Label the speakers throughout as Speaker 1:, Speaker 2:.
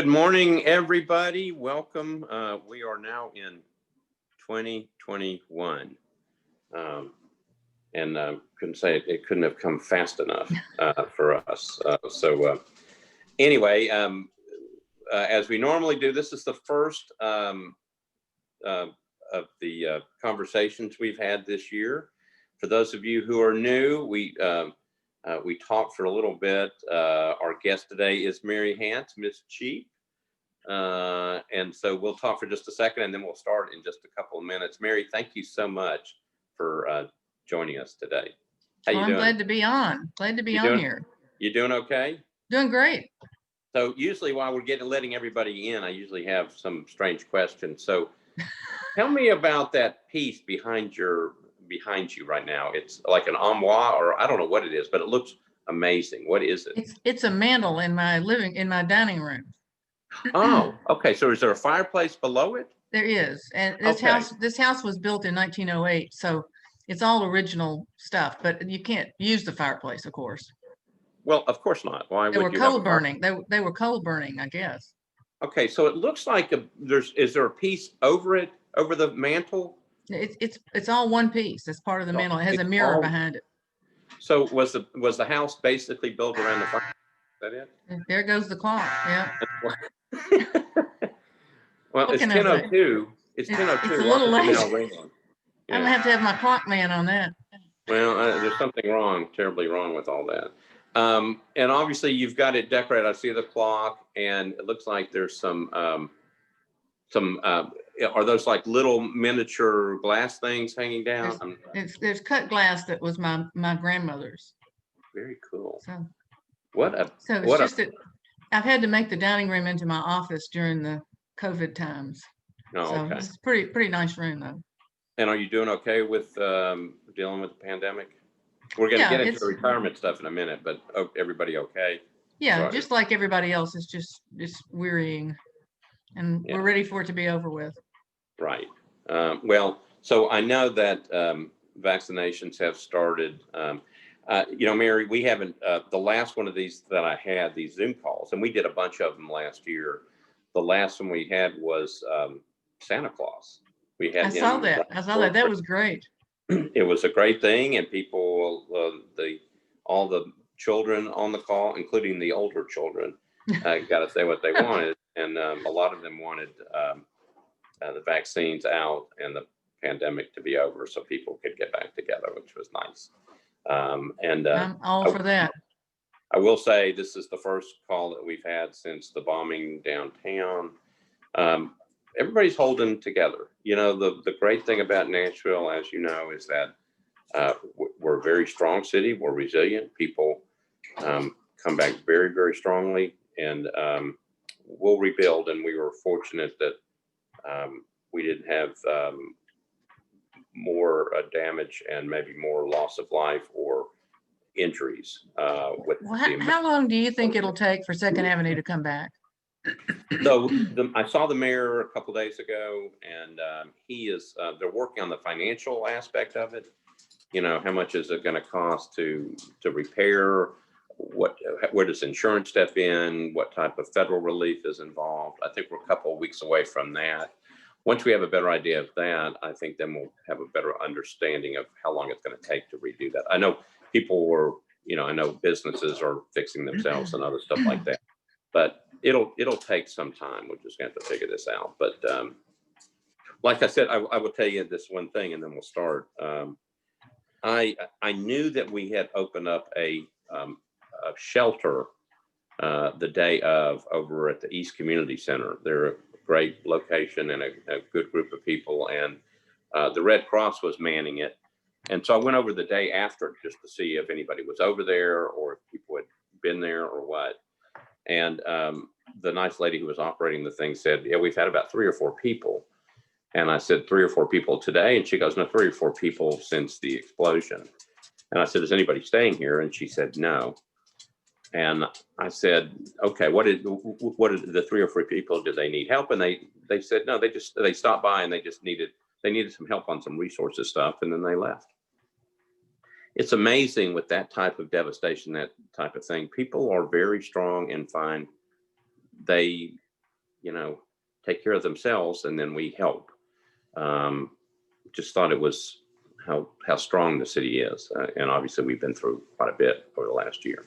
Speaker 1: Good morning, everybody. Welcome. We are now in 2021. And couldn't say it couldn't have come fast enough for us. Anyway, as we normally do, this is the first of the conversations we've had this year. For those of you who are new, we talked for a little bit. Our guest today is Mary Hance, Miss Cheap. And so we'll talk for just a second and then we'll start in just a couple of minutes. Mary, thank you so much for joining us today. How you doing?
Speaker 2: I'm glad to be on. Glad to be on here.
Speaker 1: You doing okay?
Speaker 2: Doing great.
Speaker 1: So usually while we're letting everybody in, I usually have some strange questions. So tell me about that piece behind you right now. It's like an armoire, or I don't know what it is, but it looks amazing. What is it?
Speaker 2: It's a mantle in my dining room.
Speaker 1: Oh, okay. So is there a fireplace below it?
Speaker 2: There is. And this house was built in 1908, so it's all original stuff, but you can't use the fireplace, of course.
Speaker 1: Well, of course not. Why would you?
Speaker 2: They were coal burning. They were coal burning, I guess.
Speaker 1: Okay, so it looks like is there a piece over it, over the mantle?
Speaker 2: It's all one piece. It's part of the mantle. It has a mirror behind it.
Speaker 1: So was the house basically built around the fire? Is that it?
Speaker 2: And there goes the clock. Yeah.
Speaker 1: Well, it's 10:02. It's 10:02.
Speaker 2: It's a little late.
Speaker 1: Yeah.
Speaker 2: I'm gonna have to have my clock man on that.
Speaker 1: Well, there's something terribly wrong with all that. And obviously you've got it decorated. I see the clock, and it looks like there's some are those like little miniature glass things hanging down?
Speaker 2: There's cut glass that was my grandmother's.
Speaker 1: Very cool.
Speaker 2: So
Speaker 1: it's
Speaker 2: just that I've had to make the dining room into my office during the COVID times.
Speaker 1: Oh,
Speaker 2: so
Speaker 1: okay.
Speaker 2: It's pretty nice room though.
Speaker 1: And are you doing okay with dealing with the pandemic? We're going to get into the retirement stuff in a minute, but everybody okay?
Speaker 2: Yeah, just like everybody else, it's just wearying, and we're ready for it to be over with.
Speaker 1: Right. Well, so I know that vaccinations have started. Mary, we haven't, the last one of these that I had, these Zoom calls, and we did a bunch of them last year. The last one we had was Santa Claus.
Speaker 2: I saw that. That was great.
Speaker 1: It was a great thing, and people, all the children on the call, including the older children, got to say what they wanted, and a lot of them wanted the vaccines out and the pandemic to be over, so people could get back together, which was nice.
Speaker 2: I'm all for that.
Speaker 1: I will say this is the first call that we've had since the bombing downtown. Everybody's holding together. You know, the great thing about Nashville, as you know, is that we're a very strong city. We're resilient. People come back very, very strongly, and we'll rebuild. And we were fortunate that we didn't have more damage and maybe more loss of life or injuries.
Speaker 2: How long do you think it'll take for Second Avenue to come back?
Speaker 1: So I saw the mayor a couple of days ago, and they're working on the financial aspect of it. You know, how much is it going to cost to repair? Where does insurance step in? What type of federal relief is involved? I think we're a couple of weeks away from that. Once we have a better idea of that, I think then we'll have a better understanding of how long it's going to take to redo that. I know I know businesses are fixing themselves and other stuff like that, but it'll take some time. We're just going to have to figure this out. But like I said, I will tell you this one thing, and then we'll start. I knew that we had opened up a shelter the day of over at the East Community Center. They're a great location and a good group of people, and the Red Cross was manning it. And so I went over the day after just to see if anybody was over there or if people had been there or what. And the nice lady who was operating the thing said, yeah, we've had about 3 or 4 people. And I said, 3 or 4 people today? And she goes, no, 3 or 4 people since the explosion. And I said, is anybody staying here? And she said, no. And I said, okay, what did the 3 or 4 people, did they need help? And they said, no, they stopped by and they needed some help on some resources stuff. And then they left. It's amazing with that type of devastation, that type of thing. People are very strong and fine. They you know, take care of themselves, and then we help. Just thought it was how strong the city is. And obviously we've been through quite a bit over the last year.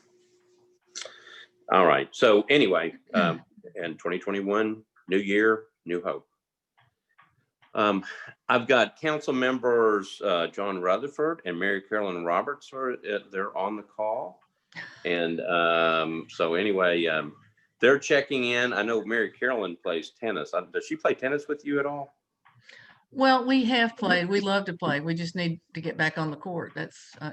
Speaker 1: All right. So anyway, in 2021, new year, new hope. I've got council members, John Rutherford and Mary Carolyn Roberts they're on the call. And so anyway, they're checking in. I know Mary Carolyn plays tennis. Does she play tennis with you at all?
Speaker 2: Well, we have played. We love to play. We just need to get back on the court.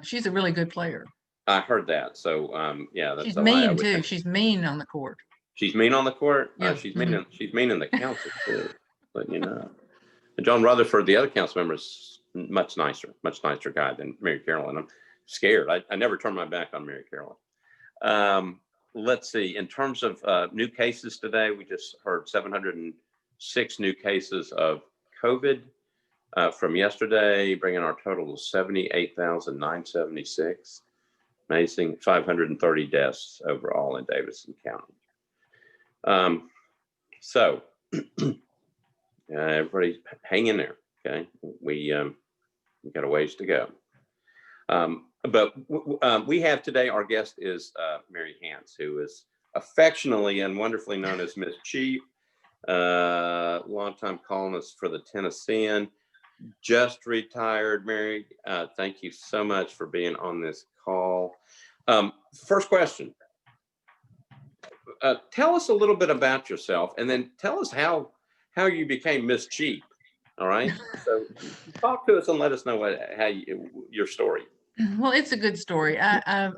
Speaker 2: She's a really good player.
Speaker 1: I heard that. So yeah, that's
Speaker 2: she's mean too. She's mean on the court.
Speaker 1: She's mean on the court.
Speaker 2: Yeah.
Speaker 1: She's mean. She's mean in the council too. But you know, John Rutherford, the other council member, is much nicer guy than Mary Carolyn. I'm scared. I never turn my back on Mary Carolyn. Let's see. In terms of new cases today, we just heard 706 new cases of COVID from yesterday, bringing our total to 78,976. Amazing. 530 deaths overall in Davidson County. So everybody hang in there. Okay. We got a ways to go. But we have today, our guest is Mary Hance, who is affectionately and wonderfully known as Miss Cheap, longtime columnist for the Tennessean, just retired. Mary, thank you so much for being on this call. First question, tell us a little bit about yourself, and then tell us how you became Miss Cheap. All right, so talk to us and let us know your story.
Speaker 2: Well, it's a good story. I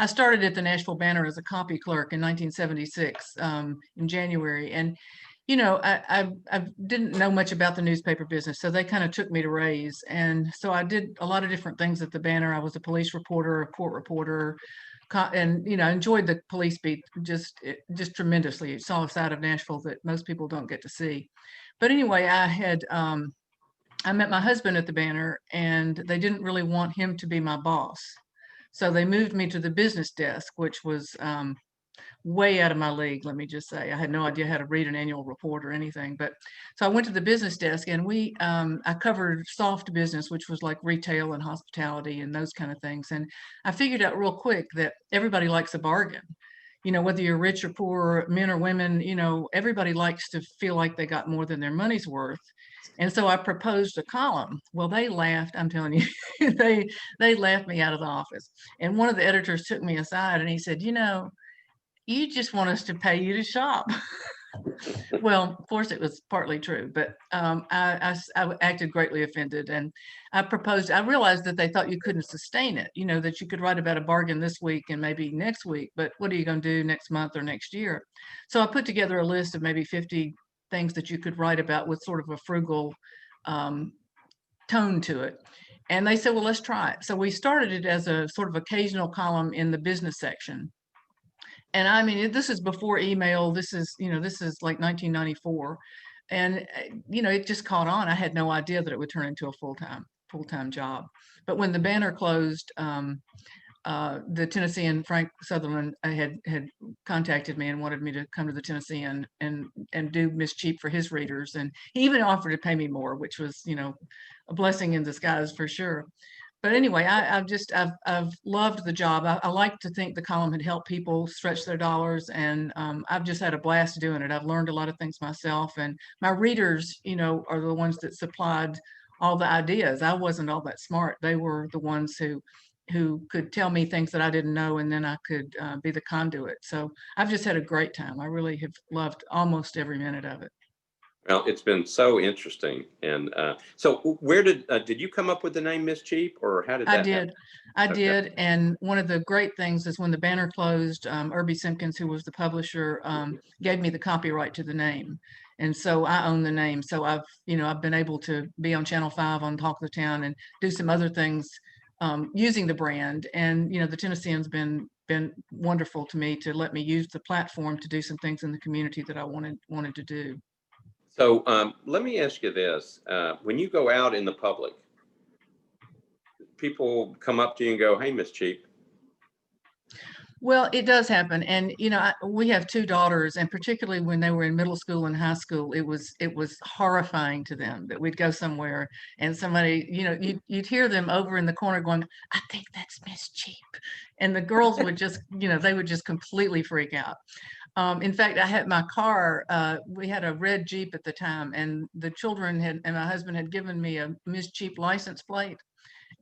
Speaker 2: started at the Nashville Banner as a copy clerk in 1976 in January, and you know, I didn't know much about the newspaper business, so they kind of took me to raise. And so I did a lot of different things at the Banner. I was a police reporter, a court reporter, and you know, I enjoyed the police beat just tremendously. It saw a side of Nashville that most people don't get to see. But anyway, I met my husband at the Banner, and they didn't really want him to be my boss. So they moved me to the business desk, which was way out of my league, let me just say. I had no idea how to read an annual report or anything. But so I went to the business desk, and I covered soft business, which was like retail and hospitality and those kind of things. And I figured out real quick that everybody likes a bargain. You know, whether you're rich or poor, men or women, you know, everybody likes to feel like they got more than their money's worth. And so I proposed a column. Well, they laughed. I'm telling you, they laughed me out of the office. And one of the editors took me aside and he said, you know, you just want us to pay you to shop. Well, of course, it was partly true, but I acted greatly offended, and I realized that they thought you couldn't sustain it, you know, that you could write about a bargain this week and maybe next week, but what are you going to do next month or next year? So I put together a list of maybe 50 things that you could write about with sort of a frugal tone to it. And they said, well, let's try it. So we started it as a sort of occasional column in the business section. And I mean, this is before email. This is like 1994. And, you know, it just caught on. I had no idea that it would turn into a full-time job. But when the Banner closed, the Tennessean, Frank Sutherland, had contacted me and wanted me to come to the Tennessean and do Miss Cheap for his readers. And he even offered to pay me more, which was, you know, a blessing in disguise for sure. But anyway, I've loved the job. I like to think the column had helped people stretch their dollars, and I've just had a blast doing it. I've learned a lot of things myself, and my readers, you know, are the ones that supplied all the ideas. I wasn't all that smart. They were the ones who could tell me things that I didn't know, and then I could be the conduit. So I've just had a great time. I really have loved almost every minute of it.
Speaker 1: Well, it's been so interesting. And so where did you come up with the name Miss Cheap, or how did that happen?
Speaker 2: I did. And one of the great things is when the Banner closed, Irby Simpkins, who was the publisher, gave me the copyright to the name. And so I own the name. So I've been able to be on Channel 5 on Talk of the Town and do some other things using the brand. And, you know, the Tennessean's been wonderful to me to let me use the platform to do some things in the community that I wanted to do.
Speaker 1: So let me ask you this. When you go out in the public, people come up to you and go, hey, Miss Cheap.
Speaker 2: Well, it does happen. And, we have two daughters, and particularly when they were in middle school and high school, it was horrifying to them that we'd go somewhere and somebody, you'd hear them over in the corner going, I think that's Miss Cheap. And the girls would just, they would just completely freak out. In fact, I had my car, we had a red Jeep at the time, and the children and my husband had given me a Miss Cheap license plate.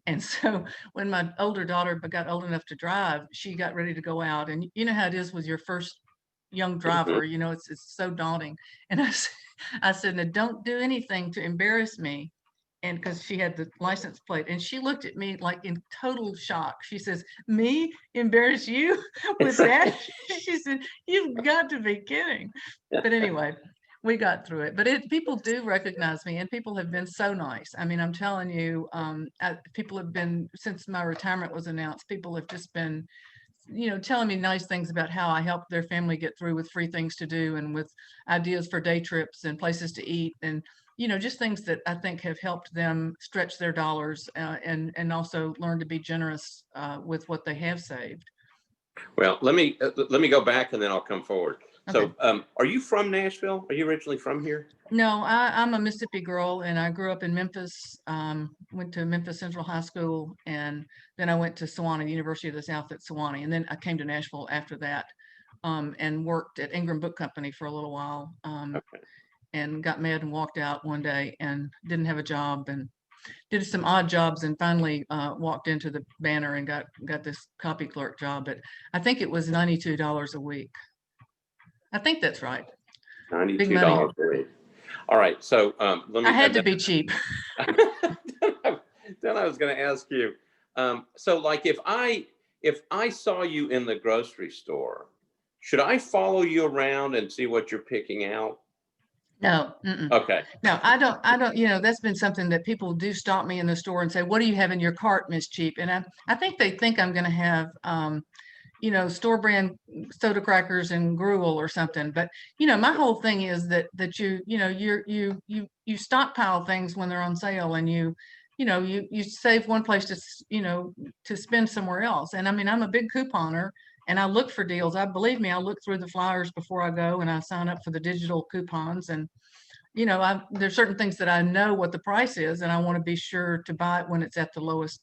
Speaker 2: And so when my older daughter got old enough to drive, she got ready to go out. And you know how it is with your first young
Speaker 1: Mhm.
Speaker 2: driver, it's so daunting. And I said, no, don't do anything to embarrass me. And because she had the license plate, and she looked at me like in total shock. She says, me embarrass you with that? She said, you've got to be kidding. But anyway, we got through it. But people do recognize me, and people have been so nice. I mean, I'm telling you, people have been, since my retirement was announced, people have just been, telling me nice things about how I helped their family get through with free things to do and with ideas for day trips and places to eat, and just things that I think have helped them stretch their dollars, and also learn to be generous with what they have saved.
Speaker 1: Well, let me go back and then I'll come forward.
Speaker 2: Okay.
Speaker 1: So, are you from Nashville? Are you originally from here?
Speaker 2: No, I'm a Mississippi girl, and I grew up in Memphis. Went to Memphis Central High School, and then I went to Sewanee, University of the South at Sewanee, and then I came to Nashville after that, and worked at Ingram Book Company for a little while,
Speaker 1: Okay.
Speaker 2: and got mad and walked out one day and didn't have a job, and did some odd jobs, and finally walked into the Banner and got this copy clerk job. But I think it was $92 a week. I think that's right. Big money.
Speaker 1: $92 a week. All right. So, let
Speaker 2: I
Speaker 1: me,
Speaker 2: had to be cheap.
Speaker 1: then I was going to ask you. So, like, if I saw you in the grocery store, should I follow you around and see what you're picking out?
Speaker 2: No, mm-mm.
Speaker 1: Okay.
Speaker 2: No, I don't, that's been something that people do stop me in the store and say, what do you have in your cart, Miss Cheap? And I think they think I'm going to have, store brand soda crackers and gruel or something. But, my whole thing is that you stockpile things when they're on sale, and you save one place to spend somewhere else. And I mean, I'm a big couponer, and I look for deals. Believe me, I look through the flyers before I go, and I sign up for the digital coupons. And there's certain things that I know what the price is, and I want to be sure to buy it when it's at the lowest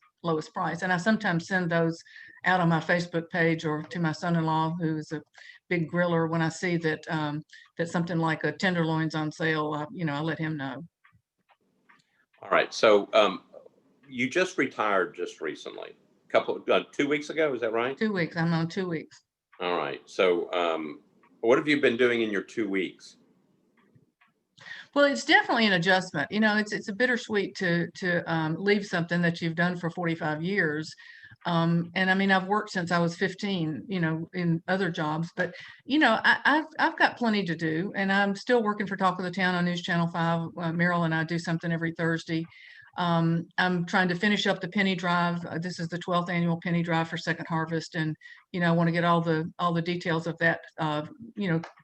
Speaker 2: price. And I sometimes send those out on my Facebook page or to my son-in-law, who's a big griller. When I see that something like a tenderloin's on sale, I let him know.
Speaker 1: All right. So, you just retired just recently, 2 weeks ago. Is that right?
Speaker 2: 2 weeks. I'm on 2 weeks.
Speaker 1: All right. So, what have you been doing in your 2 weeks?
Speaker 2: Well, it's definitely an adjustment. It's a bittersweet to leave something that you've done for 45 years. And I mean, I've worked since I was 15, in other jobs, but I've got plenty to do, and I'm still working for Talk of the Town on News Channel 5. Meryl and I do something every Thursday. I'm trying to finish up the penny drive. This is the 12th annual penny drive for Second Harvest, and I want to get all the details of that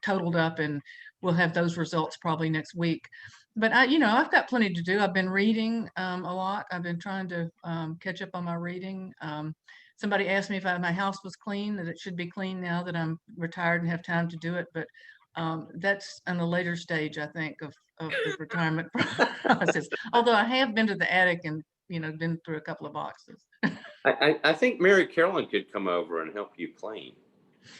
Speaker 2: totaled up, and we'll have those results probably next week. But I've got plenty to do. I've been reading a lot. I've been trying to catch up on my reading. Somebody asked me if my house was clean, that it should be clean now that I'm retired and have time to do it. But that's on a later stage, I think, of the retirement process. Although I have been to the attic and been through a couple of boxes.
Speaker 1: I think Mary Carolyn could come over and help you clean.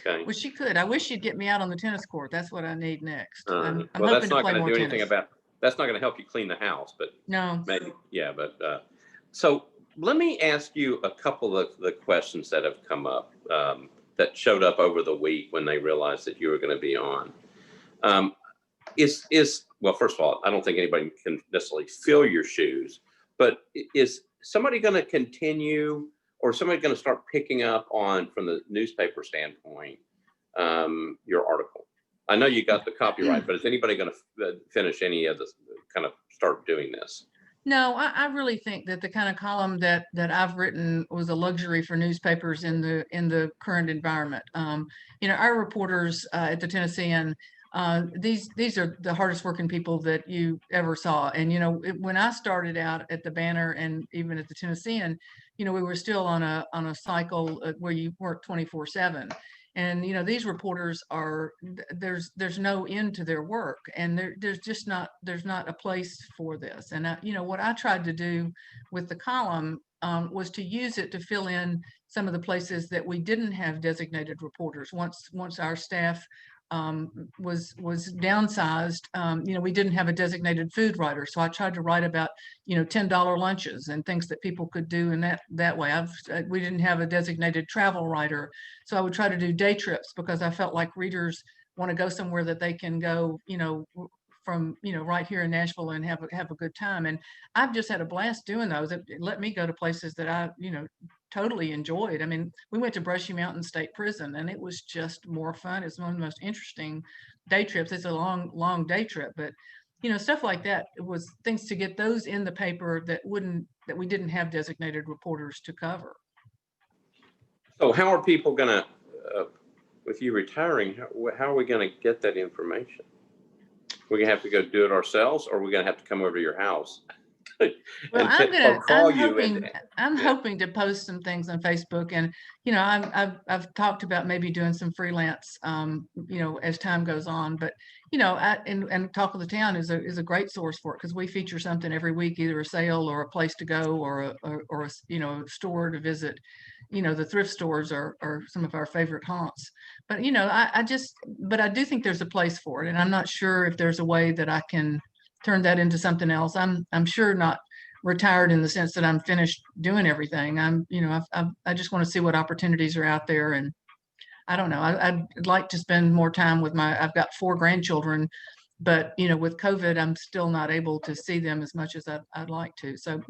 Speaker 1: Okay.
Speaker 2: Well, she could. I wish she'd get me out on the tennis court. That's what I need next. I'm
Speaker 1: Well,
Speaker 2: hoping
Speaker 1: that's
Speaker 2: to
Speaker 1: not
Speaker 2: play
Speaker 1: going to
Speaker 2: more
Speaker 1: do
Speaker 2: tennis.
Speaker 1: anything that's not going to help you clean the house, but
Speaker 2: No.
Speaker 1: maybe, yeah. But so let me ask you a couple of the questions that have come up, that showed up over the week when they realized that you were going to be on. Well, first of all, I don't think anybody can necessarily fill your shoes, but is somebody going to continue, or somebody going to start picking up on, from the newspaper standpoint, your article? I know you got the copyright, but is anybody going to finish any of this, kind of start doing this?
Speaker 2: No, I really think that the kind of column that I've written was a luxury for newspapers in the current environment. Our reporters at the Tennessean, these are the hardest working people that you ever saw. And, when I started out at the Banner and even at the Tennessean, we were still on a cycle where you work 24/7. And, these reporters there's no end to their work, and there's not a place for this. And, what I tried to do with the column was to use it to fill in some of the places that we didn't have designated reporters. Once our staff was downsized, we didn't have a designated food writer. So I tried to write about, $10 lunches and things that people could do in that way. We didn't have a designated travel writer. So I would try to do day trips because I felt like readers want to go somewhere that they can go, from, right here in Nashville and have a good time. And I've just had a blast doing those. It let me go to places that I, totally enjoyed. I mean, we went to Brushy Mountain State Prison, and it was just more fun. It's one of the most interesting day trips. It's a long day trip, but stuff like that. It was things to get those in the paper that we didn't have designated reporters to cover.
Speaker 1: So how are people gonna, with you retiring, how are we gonna get that information? We're gonna have to go do it ourselves, or we're gonna have to come over to your house?
Speaker 2: Well, I'm hoping to post some things on Facebook, and I've talked about maybe doing some freelance, as time goes on. But and Talk of the Town is a great source for it, because we feature something every week, either a sale or a place to go or a store to visit. The thrift stores are some of our favorite haunts. But but I do think there's a place for it, and I'm not sure if there's a way that I can turn that into something else. I'm sure not retired in the sense that I'm finished doing everything. I just want to see what opportunities are out there. And I don't know, I'd like to spend more time with I've got 4 grandchildren, but with COVID, I'm still not able to see them as much as I'd like to. So,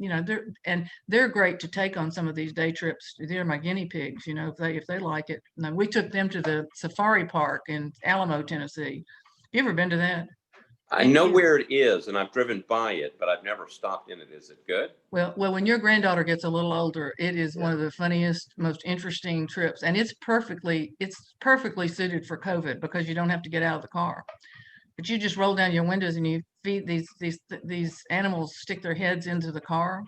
Speaker 2: they're great to take on some of these day trips. They're my guinea pigs, if they like it. And we took them to the safari park in Alamo, Tennessee. You ever been to that?
Speaker 1: I know where it is, and I've driven by it, but I've never stopped in it. Is it good?
Speaker 2: Well, when your granddaughter gets a little older, it is one of the funniest, most interesting trips, and it's perfectly suited for COVID because you don't have to get out of the car. But you just roll down your windows and you feed these animals, stick their heads into the car,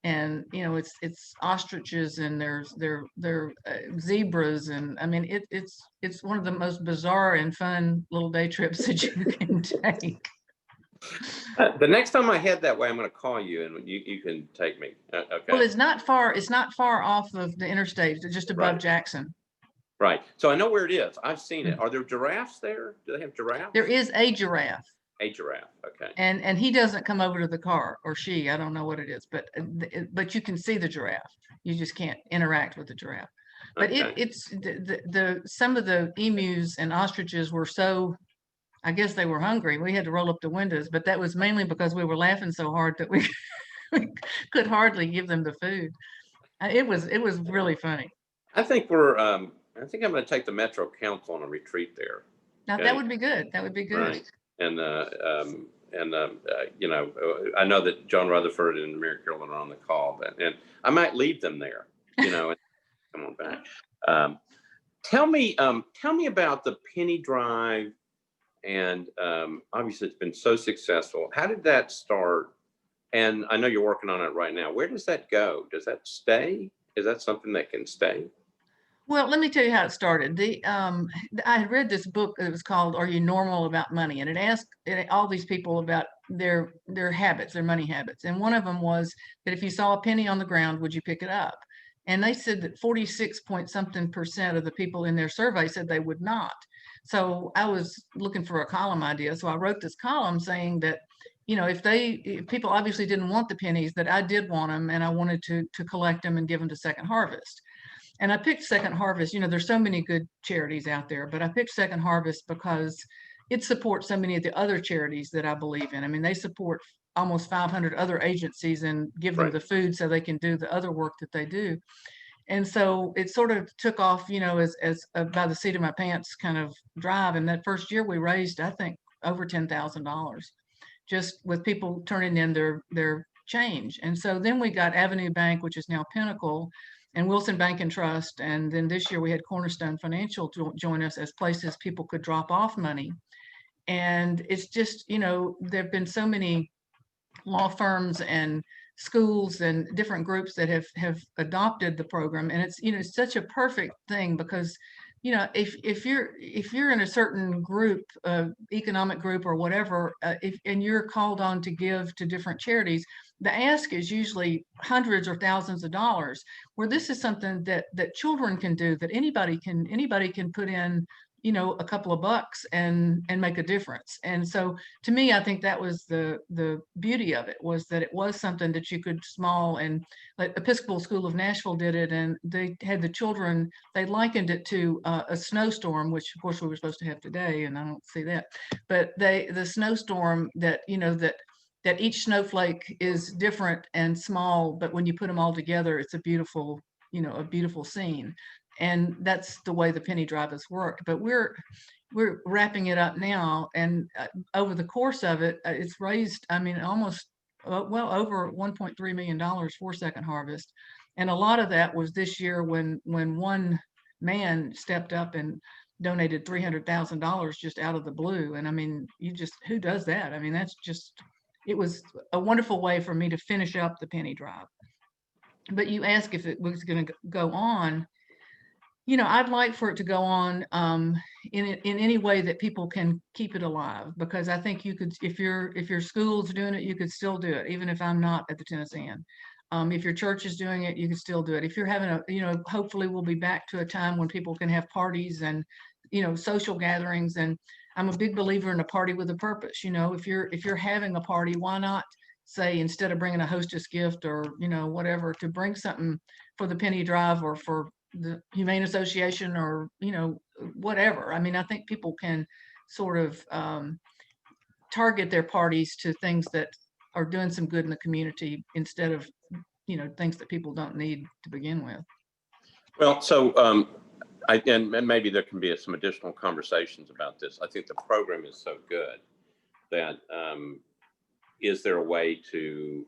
Speaker 2: and it's ostriches, and there's zebras, and I mean it's one of the most bizarre and fun little day trips that you can take.
Speaker 1: The next time I head that way, I'm going to call you, and you can take me. Okay.
Speaker 2: Well, it's not far off of the interstate. It's just above Jackson.
Speaker 1: Right. So I know where it is. I've seen it. Are there giraffes there? Do they have giraffes?
Speaker 2: There is a giraffe.
Speaker 1: A giraffe. Okay.
Speaker 2: And he doesn't come over to the car, or she, I don't know what it is, but you can see the giraffe. You just can't interact with the giraffe. But it's some of the emus and ostriches were so, I guess they were hungry. We had to roll up the windows, but that was mainly because we were laughing so hard that we could hardly give them the food. It was really funny.
Speaker 1: I think I'm going to take the Metro Council on a retreat there.
Speaker 2: Now that would be good. That would be good.
Speaker 1: Right. And I know that John Rutherford and Mary Carolyn are on the call, and I might leave them there, and come on back. Tell me about the Penny Drive, and obviously it's been so successful. How did that start? And I know you're working on it right now. Where does that go? Does that stay? Is that something that can stay?
Speaker 2: Well, let me tell you how it started. I had read this book. It was called "Are You Normal About Money?" and it asked all these people about their habits, their money habits. And one of them was that if you saw a penny on the ground, would you pick it up? And they said that 46% of the people in their survey said they would not. So I was looking for a column idea. So I wrote this column saying that, if people obviously didn't want the pennies, that I did want them, and I wanted to collect them and give them to Second Harvest. And I picked Second Harvest. There's so many good charities out there, but I picked Second Harvest because it supports so many of the other charities that I believe in. I mean, they support almost 500 other agencies and give them the food so they can do the other work that they do. And so it sort of took off, as a by the seat of my pants kind of drive. And that first year we raised, I think, over $10,000 just with people turning in their change. And so then we got Avenue Bank, which is now Pinnacle, and Wilson Bank and Trust. And then this year we had Cornerstone Financial to join us as places people could drop off money. And it's just, you know, there've been so many law firms and schools and different groups that have adopted the program, and it's, you know, it's such a perfect thing because, you know, if you're in a certain group, economic group or whatever, if and you're called on to give to different charities, the ask is usually hundreds or thousands of dollars, where this is something that children can do, that anybody can put in, you know, a couple of bucks and make a difference. And so to me, I think that was the beauty of it, was that it was something that you could small, and like Episcopal School of Nashville did it, and they had the children, they likened it to a snowstorm, which of course we were supposed to have today, and I don't see that, but the snowstorm that, you know, that each snowflake is different and small, but when you put them all together, it's a beautiful, you know, a beautiful scene. And that's the way the penny drive has worked. But we're wrapping it up now, and over the course of it, it's raised, I mean, almost well over $1.3 million for Second Harvest. And a lot of that was this year when one man stepped up and donated $300,000 just out of the blue. And I mean, you just, who does that? I mean, that's just, it was a wonderful way for me to finish up the penny drive. But you ask if it was going to go on. You know, I'd like for it to go on in any way that people can keep it alive, because I think you could, if your school's doing it, you could still do it, even if I'm not at the Tennessean. If your church is doing it, you can still do it. If you're having a, you know, hopefully we'll be back to a time when people can have parties and, you know, social gatherings. And I'm a big believer in a party with a purpose. You know, if you're having a party, why not say, instead of bringing a hostess gift or, you know, whatever, to bring something for the penny drive or for the Humane Association or, you know, whatever. I mean, I think people can sort of target their parties to things that are doing some good in the community, instead of, you know, things that people don't need to begin with.
Speaker 1: Well, so and maybe there can be some additional conversations about this. I think the program is so good that is there a way to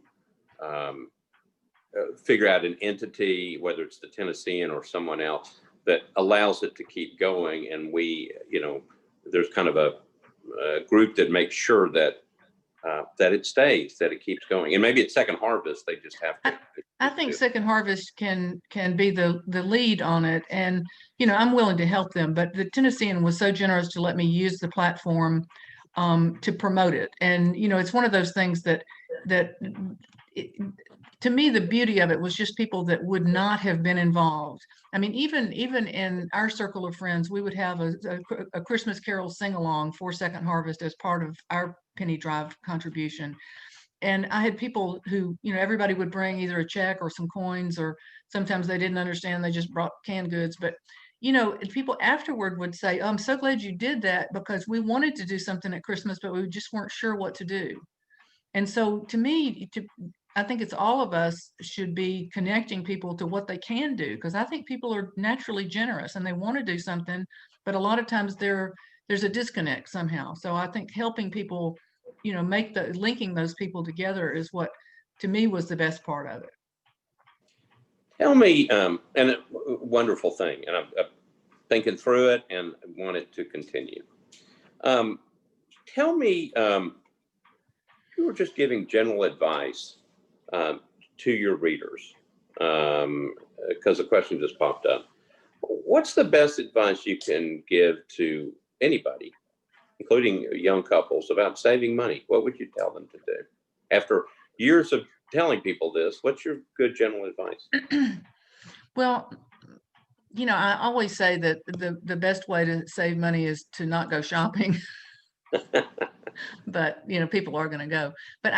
Speaker 1: figure out an entity, whether it's the Tennessean or someone else, that allows it to keep going, and we, you know, there's kind of a group that makes sure that that it stays, that it keeps going. And maybe at Second Harvest, they just have to.
Speaker 2: I think Second Harvest can be the lead on it, and, you know, I'm willing to help them. But the Tennessean was so generous to let me use the platform to promote it. And, you know, it's one of those things that it, to me, the beauty of it was just people that would not have been involved. I mean, even in our circle of friends, we would have a Christmas Carol sing along for Second Harvest as part of our penny drive contribution. And I had people who, you know, everybody would bring either a check or some coins, or sometimes they didn't understand, they just brought canned goods. But, you know, people afterward would say, oh, I'm so glad you did that, because we wanted to do something at Christmas, but we just weren't sure what to do. And so to me, I think it's all of us should be connecting people to what they can do, because I think people are naturally generous and they want to do something, but a lot of times there's a disconnect somehow. So I think helping people, you know, linking those people together is what, to me, was the best part of it.
Speaker 1: Tell me, and a wonderful thing, and I'm thinking through it and want it to continue. Tell me, you were just giving general advice to your readers, because the question just popped up. What's the best advice you can give to anybody, including young couples, about saving money? What would you tell them to do? After years of telling people this, what's your good general advice?
Speaker 2: Well, you know, I always say that the best way to save money is to not go shopping. But, you know, people are going to go. But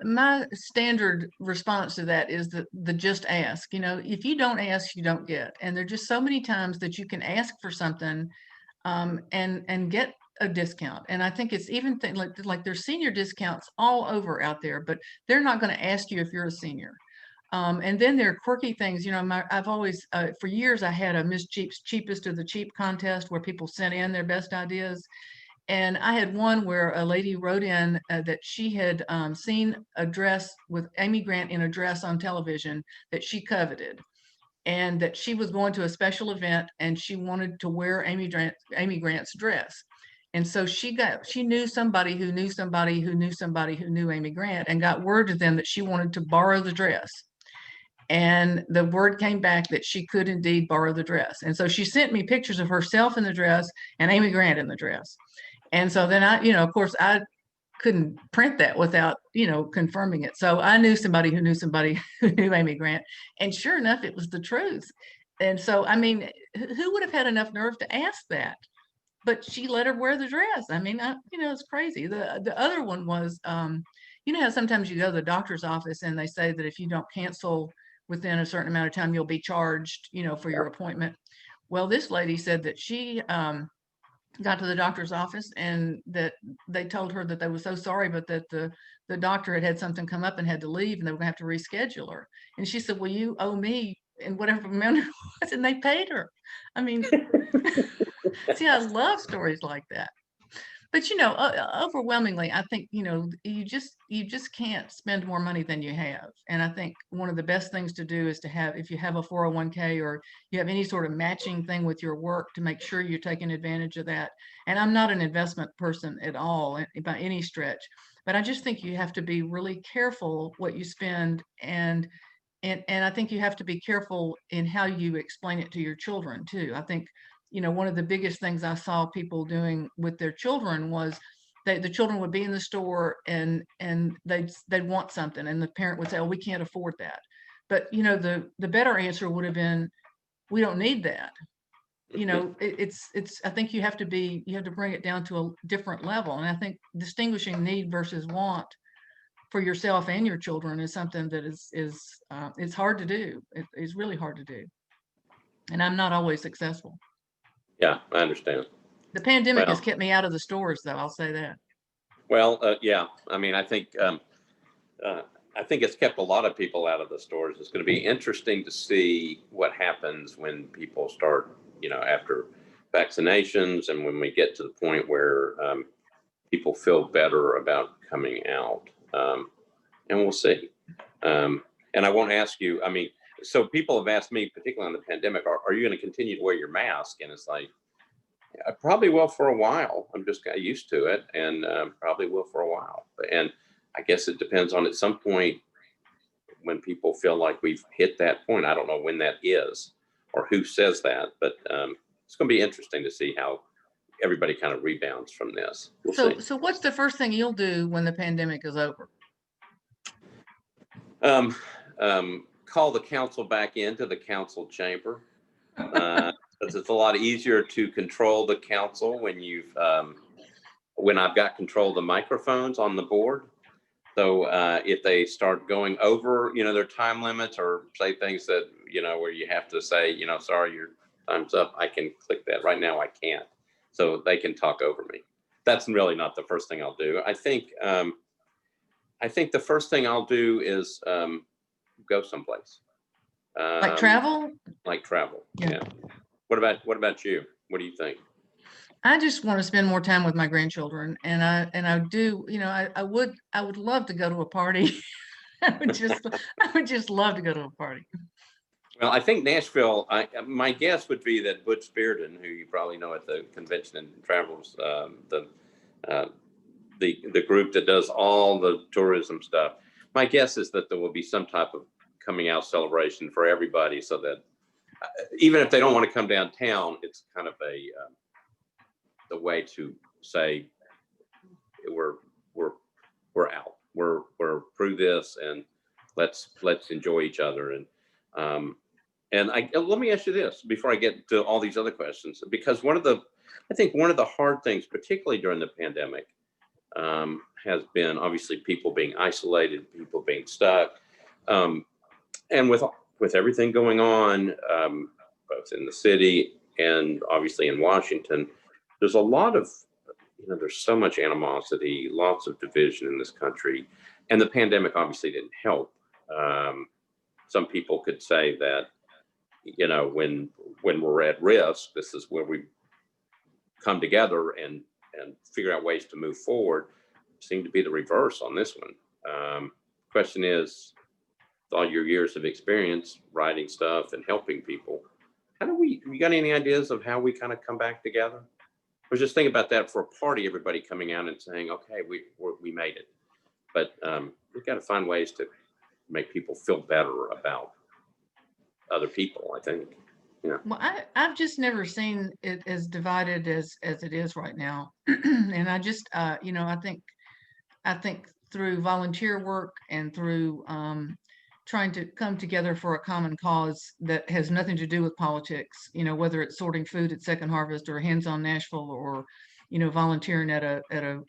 Speaker 2: my standard response to that is the just ask. You know, if you don't ask, you don't get. And there are just so many times that you can ask for something and get a discount. And I think it's even like there's senior discounts all over out there, but they're not going to ask you if you're a senior. And then there are quirky things, you know, I've always, for years, I had a Miss Cheap's Cheapest of the Cheap contest where people sent in their best ideas. And I had one where a lady wrote in that she had seen a dress with Amy Grant in a dress on television that she coveted, and that she was going to a special event and she wanted to wear Amy Grant's dress. And so she knew somebody who knew somebody who knew somebody who knew Amy Grant, and got word to them that she wanted to borrow the dress. And the word came back that she could indeed borrow the dress. And so she sent me pictures of herself in the dress and Amy Grant in the dress. And so then I, of course, I couldn't print that without, confirming it. So I knew somebody who knew somebody who knew Amy Grant. And sure enough, it was the truth. And so, I mean, who would have had enough nerve to ask that? But she let her wear the dress. I mean, it's crazy. The other one was, how sometimes you go to the doctor's office and they say that if you don't cancel within a certain amount of time, you'll be charged, for your appointment. Well, this lady said that she got to the doctor's office and that they told her that they were so sorry, but that the doctor had something come up and had to leave and they were gonna have to reschedule her. And she said, well, you owe me, and whatever amount it was, and they paid her. I mean, see, I love stories like that. But overwhelmingly, I think, you just can't spend more money than you have. And I think one of the best things to do is to have, if you have a 401k or you have any sort of matching thing with your work, to make sure you're taking advantage of that. And I'm not an investment person at all by any stretch, but I just think you have to be really careful what you spend. And I think you have to be careful in how you explain it to your children too. I think, one of the biggest things I saw people doing with their children was the children would be in the store and they'd want something, and the parent would say, oh, we can't afford that. But the better answer would have been, we don't need that. It's I think you have to bring it down to a different level. And I think distinguishing need versus want for yourself and your children is something that is it's hard to do. It's really hard to do. And I'm not always successful.
Speaker 1: Yeah, I understand.
Speaker 2: The pandemic has
Speaker 1: Well,
Speaker 2: kept me out of the stores, though. I'll say that.
Speaker 1: yeah. I mean, I think it's kept a lot of people out of the stores. It's going to be interesting to see what happens when people start, after vaccinations, and when we get to the point where people feel better about coming out. And we'll see. And I won't ask you, I mean, so people have asked me, particularly on the pandemic, are you going to continue to wear your mask? And it's like, I probably will for a while. I'm just got used to it, and probably will for a while. And I guess it depends on, at some point, when people feel like we've hit that point. I don't know when that is or who says that, but it's going to be interesting to see how everybody kind of rebounds from this. We'll see.
Speaker 2: So what's the first thing you'll do when the pandemic is over?
Speaker 1: Call the council back into the council chamber. Because it's a lot easier to control the council when I've got control of the microphones on the board. So if they start going over, their time limits, or say things that, where you have to say, sorry, your time's up, I can click that. Right now, I can't. So they can talk over me. That's really not the first thing I'll do. I think the first thing I'll do is go someplace.
Speaker 2: Like travel?
Speaker 1: Like travel.
Speaker 2: Yeah.
Speaker 1: Yeah. What about you? What do you think?
Speaker 2: I just want to spend more time with my grandchildren, and I do, I would love to go to a party. I would just love to go to a party.
Speaker 1: Well, I think Nashville, my guess would be that Butch Bearden, who you probably know at the convention and travels, the group that does all the tourism stuff. My guess is that there will be some type of coming out celebration for everybody, so that even if they don't want to come downtown, it's kind of the way to say we're out, we're through this, and let's enjoy each other. And let me ask you this before I get to all these other questions, because I think one of the hard things, particularly during the pandemic, has been obviously people being isolated, people being stuck, and with everything going on, both in the city and obviously in Washington, there's a lot of, there's so much animosity, lots of division in this country, and the pandemic obviously didn't help. Some people could say that, when we're at risk, this is where we come together and figure out ways to move forward. Seemed to be the reverse on this one. Question is, with all your years of experience writing stuff and helping people, you got any ideas of how we kind of come back together? was just thinking about that for a party, everybody coming out and saying, okay, we made it. But we've got to find ways to make people feel better about other people, I think. Yeah.
Speaker 2: Well, I've just never seen it as divided as it is right now. And I just, you know, I think through volunteer work and through trying to come together for a common cause that has nothing to do with politics, you know, whether it's sorting food at Second Harvest or Hands on Nashville, or, you know, volunteering at a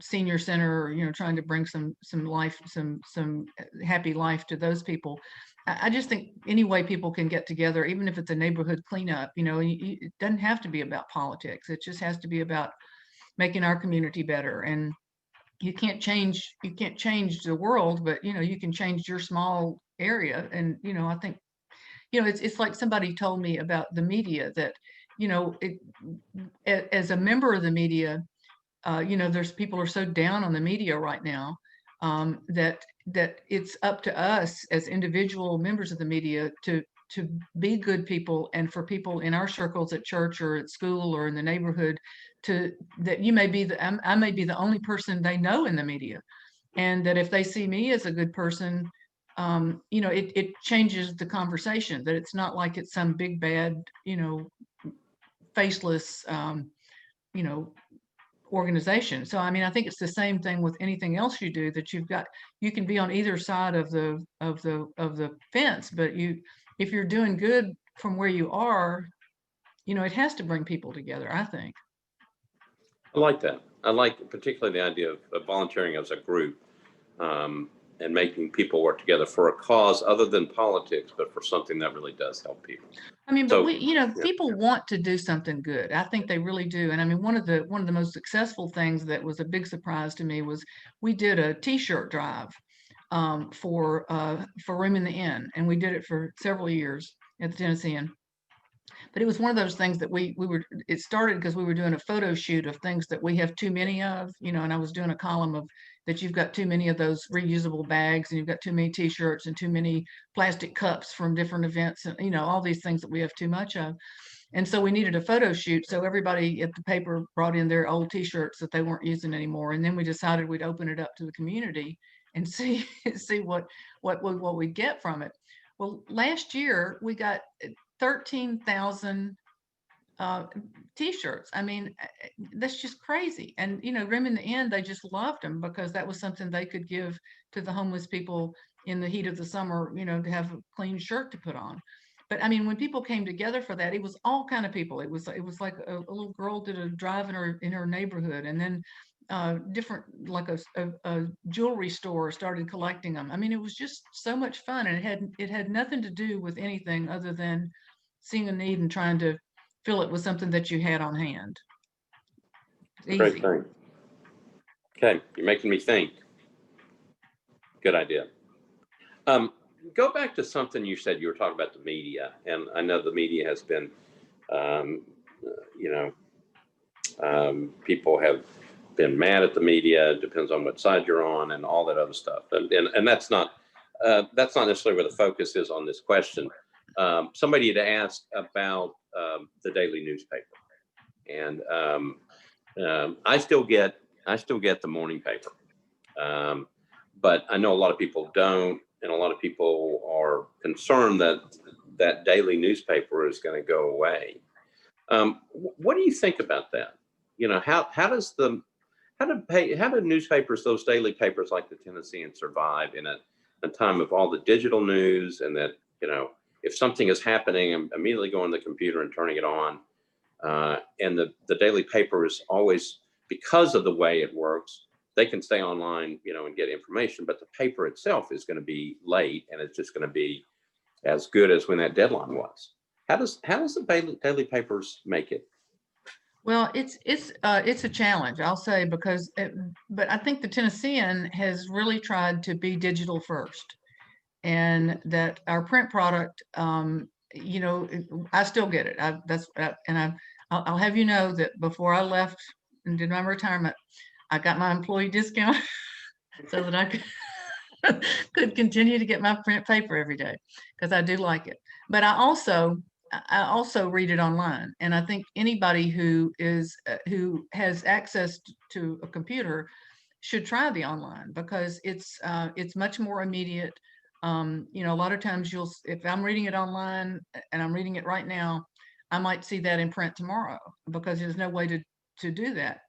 Speaker 2: senior center, or, you know, trying to bring some life, some happy life to those people. I just think any way people can get together, even if it's a neighborhood cleanup, you know, it doesn't have to be about politics. It just has to be about making our community better. And you can't change the world, but, you know, you can change your small area. And, you know, I think, you know, it's like somebody told me about the media that, you know, as a member of the media, you know, there's people are so down on the media right now, that it's up to us as individual members of the media to be good people, and for people in our circles at church or at school or in the neighborhood, to that you may be I may be the only person they know in the media, and that if they see me as a good person, you know, it changes the conversation, that it's not like it's some big bad, you know, faceless, you know, organization. So I mean, I think it's the same thing with anything else you do, that you can be on either side of the fence, but if you're doing good from where you are, you know, it has to bring people together, I think.
Speaker 1: I like that. I like particularly the idea of volunteering as a group, and making people work together for a cause other than politics, but for something that really does help people.
Speaker 2: I mean, but
Speaker 1: So,
Speaker 2: you know,
Speaker 1: yeah,
Speaker 2: people want to do something good. I think they really do. And I mean, one of the most successful things that was a big surprise to me was we did a T-shirt drive, for Room in the Inn, and we did it for several years at the Tennessean. But it was one of those things that it started because we were doing a photo shoot of things that we have too many of, you know, and I was doing a column of that you've got too many of those reusable bags, and you've got too many T-shirts and too many plastic cups from different events, and, you know, all these things that we have too much of. And so we needed a photo shoot. So everybody at the paper brought in their old T-shirts that they weren't using anymore. And then we decided we'd open it up to the community and see what we get from it. Well, last year we got 13,000 T-shirts. I mean, that's just crazy. And, you know, Room in the Inn, they just loved them because that was something they could give to the homeless people in the heat of the summer, you know, to have a clean shirt to put on. But I mean, when people came together for that, it was all kind of people. It was like a little girl did a drive in her neighborhood, and then different, like a jewelry store started collecting them. I mean, it was just so much fun, and it had nothing to do with anything other than seeing a need and trying to fill it with something that you had on hand.
Speaker 1: great
Speaker 2: Easy.
Speaker 1: thing. Okay, you're making me think. Good idea. Go back to something you said. You were talking about the media, and I know the media has been, um, you know, people have been mad at the media. It depends on what side you're on, and all that other stuff. And that's not necessarily where the focus is on this question. Somebody had asked about the daily newspaper, and I still get the morning paper, but I know a lot of people don't, and a lot of people are concerned that daily newspaper is going to go away. What do you think about that? You know, how do newspapers, those daily papers like the Tennessean, survive in a time of all the digital news, and that, you know, if something is happening, I'm immediately going to the computer and turning it on. And the daily paper is always, because of the way it works, they can stay online, you know, and get information, but the paper itself is going to be late, and it's just going to be as good as when that deadline was. How does the daily papers make it?
Speaker 2: Well, it's a challenge, I'll say, but I think the Tennessean has really tried to be digital first, and that our print product, you know, I still get it. I'll have you know that before I left and did my retirement, I got my employee discount so that I could continue to get my print paper every day, because I do like it. But I also I also read it online, and I think anybody who has access to a computer should try the online, because it's much more immediate. You know, a lot of times if I'm reading it online and I'm reading it right now, I might see that in print tomorrow, because there's no way to do that.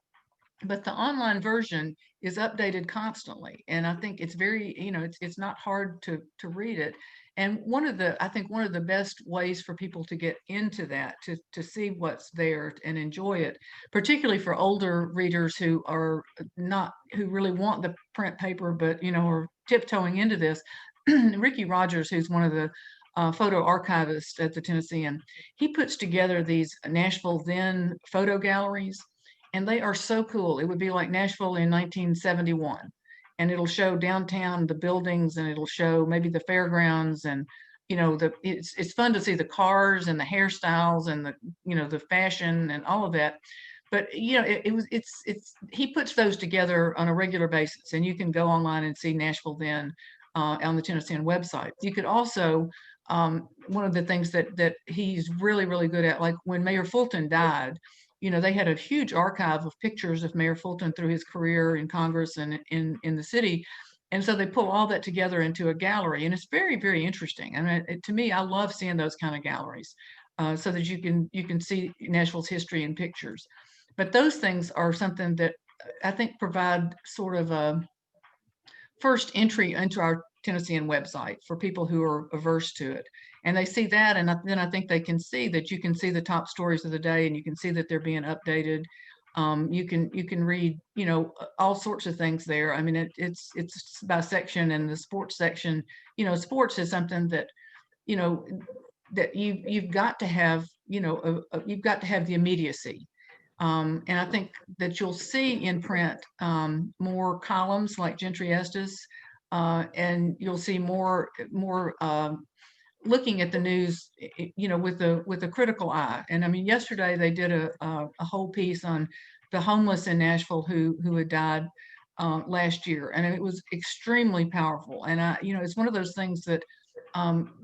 Speaker 2: But the online version is updated constantly, and I think it's very, you know, it's not hard to read it. And I think one of the best ways for people to get into that, to see what's there and enjoy it, particularly for older readers who are not, who really want the print paper, but, you know, are tiptoeing into this. Ricky Rogers, who's one of the photo archivists at the Tennessean, he puts together these Nashville Then photo galleries, and they are so cool. It would be like Nashville in 1971, and it'll show downtown, the buildings, and it'll show maybe the fairgrounds, and you know, it's fun to see the cars and the hairstyles and the, you know, the fashion and all of that. But you know, it's he puts those together on a regular basis, and you can go online and see Nashville Then on the Tennessean website. You could also, one of the things that he's really good at, like when Mayor Fulton died, you know, they had a huge archive of pictures of Mayor Fulton through his career in Congress and in the city. And so they pull all that together into a gallery, and it's very interesting. I mean, to me, I love seeing those kind of galleries, so that you can see Nashville's history in pictures. But those things are something that I think provide sort of a first entry into our Tennessean website for people who are averse to it. And they see that, and then I think they can see that you can see the top stories of the day, and you can see that they're being updated. You can read, you know, all sorts of things there. I mean, it's by section, and the sports section, you know, sports is something that, you know, that you've got to have, you know, you've got to have the immediacy. And I think that you'll see in print more columns like Gentry Estes, and you'll see more looking at the news, you know, with a critical eye. And I mean, yesterday they did a whole piece on the homeless in Nashville who had died last year, and it was extremely powerful. And you know, it's one of those things that um,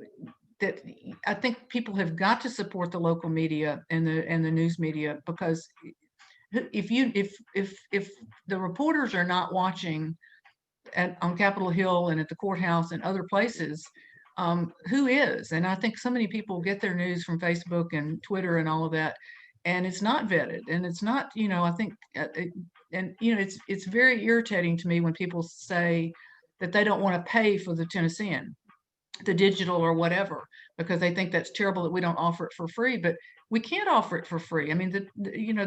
Speaker 2: that I think people have got to support the local media and the news media, because if the reporters are not watching on Capitol Hill and at the courthouse and other places, who is? And I think so many people get their news from Facebook and Twitter and all of that, and it's not vetted, and it's not, you know, I think, and you know, it's very irritating to me when people say that they don't want to pay for the Tennessean, the digital or whatever, because they think that's terrible that we don't offer it for free. But we can't offer it for free. I mean, you know,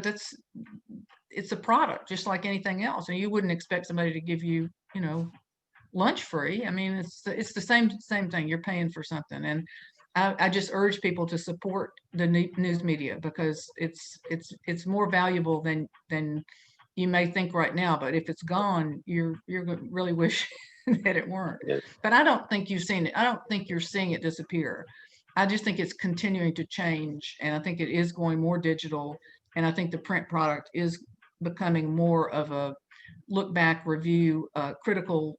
Speaker 2: it's a product just like anything else, and you wouldn't expect somebody to give you, you know, lunch free. I mean, it's the same thing. You're paying for something, and I just urge people to support the news media, because it's more valuable than you may think right now. But if it's gone, you're gonna really wish that it weren't.
Speaker 1: Yeah.
Speaker 2: But I don't think you've seen it. I don't think you're seeing it disappear. I just think it's continuing to change, and I think it is going more digital. And I think the print product is becoming more of a look back review, critical,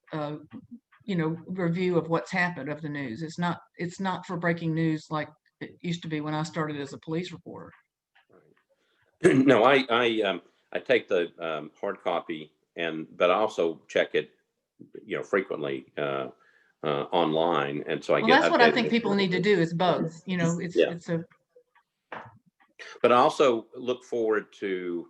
Speaker 2: you know, review of what's happened of the news. It's not for breaking news like it used to be when I started as a police reporter.
Speaker 1: No, I take the hard copy, but I also check it, you know, frequently online, and so I
Speaker 2: Well,
Speaker 1: get
Speaker 2: that's what I
Speaker 1: updated
Speaker 2: think people need to do, is both. You know,
Speaker 1: Yeah.
Speaker 2: it's a
Speaker 1: But I also look forward to,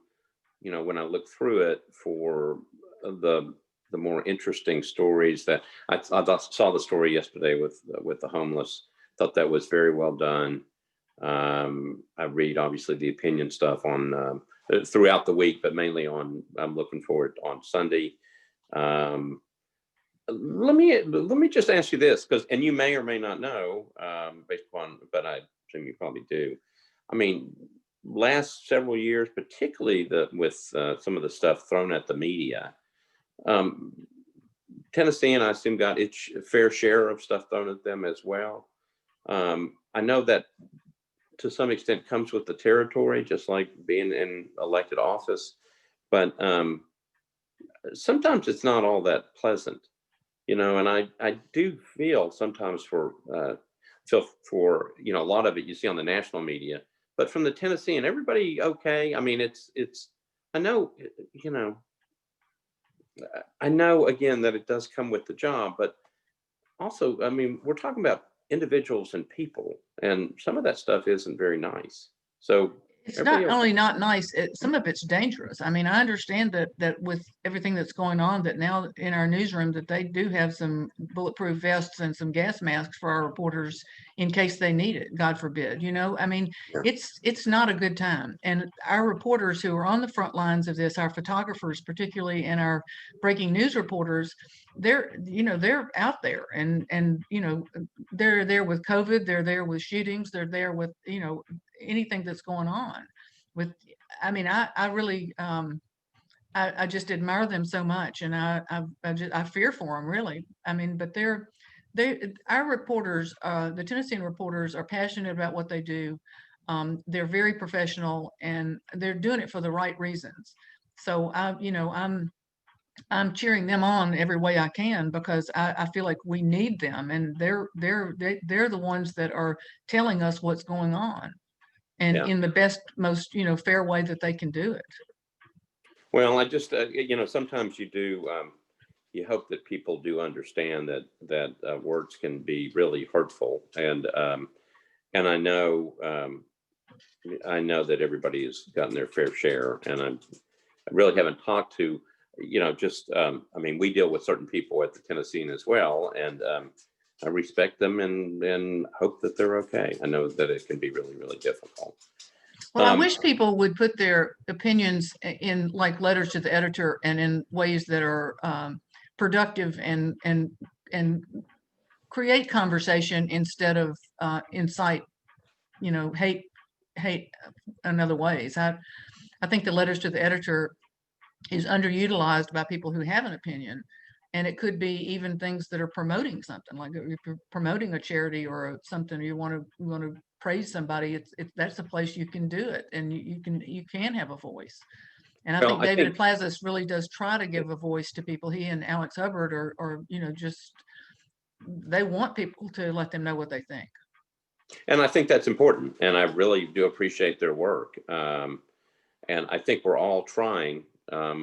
Speaker 1: you know, when I look through it, for the more interesting stories. That I saw the story yesterday with the homeless. Thought that was very well done. I read obviously the opinion stuff on throughout the week, but mainly I'm looking forward on Sunday. Let me just ask you this, because, and you may or may not know, based upon, but I assume you probably do. I mean, last several years, particularly with some of the stuff thrown at the media, um, Tennessee, and I assume, got its fair share of stuff thrown at them as well. I know that to some extent comes with the territory, just like being in elected office, but sometimes it's not all that pleasant, you know. And I do feel sometimes for feel for, you know, a lot of it you see on the national media, but from the Tennessean, everybody okay. I mean, I know, you know, I know again that it does come with the job, but also, I mean, we're talking about individuals and people, and some of that stuff isn't very nice. So
Speaker 2: It's
Speaker 1: everybody
Speaker 2: not
Speaker 1: okay?
Speaker 2: only not nice, some of it's dangerous. I mean, I understand that with everything that's going on, that now in our newsroom, that they do have some bulletproof vests and some gas masks for our reporters in case they need it, God forbid, you know? I mean,
Speaker 1: Yeah.
Speaker 2: it's not a good time. And our reporters who are on the front lines of this, our photographers particularly, and our breaking news reporters, they're out there, and they're there with COVID, they're there with shootings, they're there with anything that's going on with. I mean, I really I just admire them so much, and I fear for them, really. I mean, but our reporters, the Tennessean reporters, are passionate about what they do. They're very professional, and they're doing it for the right reasons. So I'm cheering them on every way I can, because I feel like we need them, and they're the ones that are telling us what's going on, and
Speaker 1: Yeah.
Speaker 2: in the best, most fair way that they can do it.
Speaker 1: Well, I just, you know, sometimes you do, you hope that people do understand that words can be really hurtful, and I know that everybody has gotten their fair share, and I really haven't talked to, you know, just, I mean, we deal with certain people at the Tennessean as well, and I respect them and hope that they're okay. I know that it can be really, really difficult.
Speaker 2: Well, I wish people would put their opinions in like letters to the editor, and in ways that are productive, and create conversation instead of incite, hate in other ways. I think the letters to the editor is underutilized by people who have an opinion. And it could be even things that are promoting something, like if you're promoting a charity or something, you want to praise somebody, it's that's a place you can do it, and you can have a voice. And I
Speaker 1: Well,
Speaker 2: think
Speaker 1: I
Speaker 2: David
Speaker 1: think,
Speaker 2: Plazas really does try to give a voice to people. He and Alex Hubbard are just, they want people to let them know what they think.
Speaker 1: and I think that's important, and I really do appreciate their work. And I think we're all trying,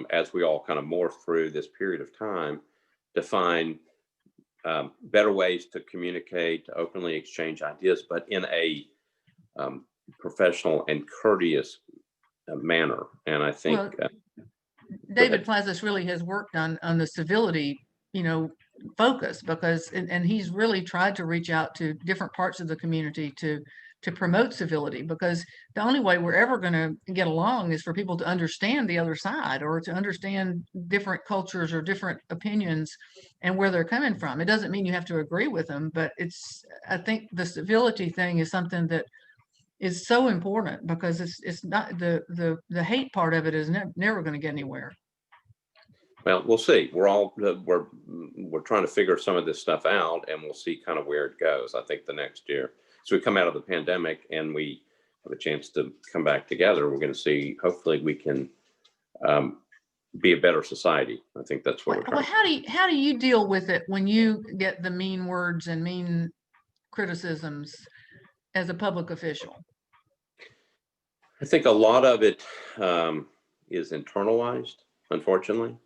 Speaker 1: as we all kind of morph through this period of time, to find better ways to communicate, to openly exchange ideas, but in a professional and courteous manner. And I think,
Speaker 2: Well,
Speaker 1: go
Speaker 2: David
Speaker 1: ahead.
Speaker 2: Plazas really has worked on the civility, focus, because, and he's really tried to reach out to different parts of the community to promote civility, because the only way we're ever going to get along is for people to understand the other side, or to understand different cultures or different opinions and where they're coming from. It doesn't mean you have to agree with them, but I think the civility thing is something that is so important, because it's not the hate part of it is never going to get anywhere.
Speaker 1: Well, we'll see. We're trying to figure some of this stuff out, and we'll see kind of where it goes. I think the next year, so we come out of the pandemic and we have a chance to come back together. We're going to see. Hopefully, we can be a better society. I think that's what we're
Speaker 2: Well,
Speaker 1: trying.
Speaker 2: how do you deal with it when you get the mean words and mean criticisms as a public official?
Speaker 1: I think a lot of it is internalized, unfortunately,